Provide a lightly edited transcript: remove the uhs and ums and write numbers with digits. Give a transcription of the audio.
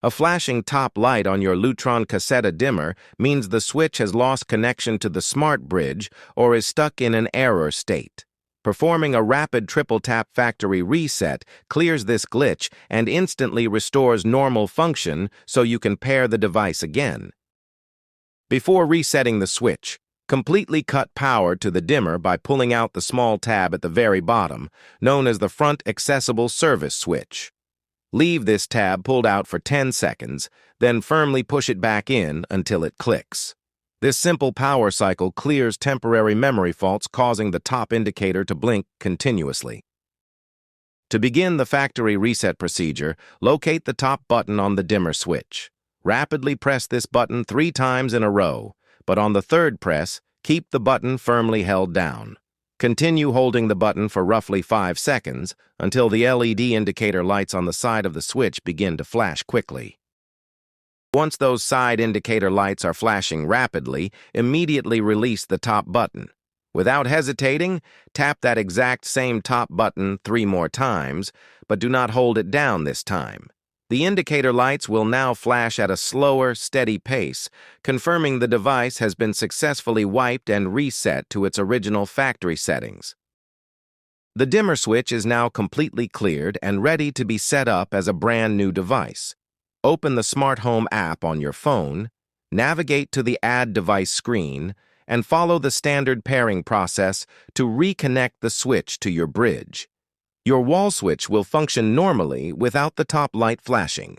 A flashing top light on your Lutron Caseta dimmer means the switch has lost connection to the smart bridge or is stuck in an error state. Performing a rapid triple-tap factory reset clears this glitch and instantly restores normal function so you can pair the device again. Before resetting the switch, completely cut power to the dimmer by pulling out the small tab at the very bottom, known as the front accessible service switch. Leave this tab pulled out for 10 seconds, then firmly push it back in until it clicks. This simple power cycle clears temporary memory faults causing the top indicator to blink continuously. To begin the factory reset procedure, locate the top button on the dimmer switch. Rapidly press this button 3 times in a row, but on the third press, keep the button firmly held down. Continue holding the button for roughly 5 seconds until the LED indicator lights on the side of the switch begin to flash quickly. Once those side indicator lights are flashing rapidly, immediately release the top button. Without hesitating, tap that exact same top button 3 more times, but do not hold it down this time. The indicator lights will now flash at a slower, steady pace, confirming the device has been successfully wiped and reset to its original factory settings. The dimmer switch is now completely cleared and ready to be set up as a brand new device. Open the Smart Home app on your phone, navigate to the Add Device screen, and follow the standard pairing process to reconnect the switch to your bridge. Your wall switch will function normally without the top light flashing.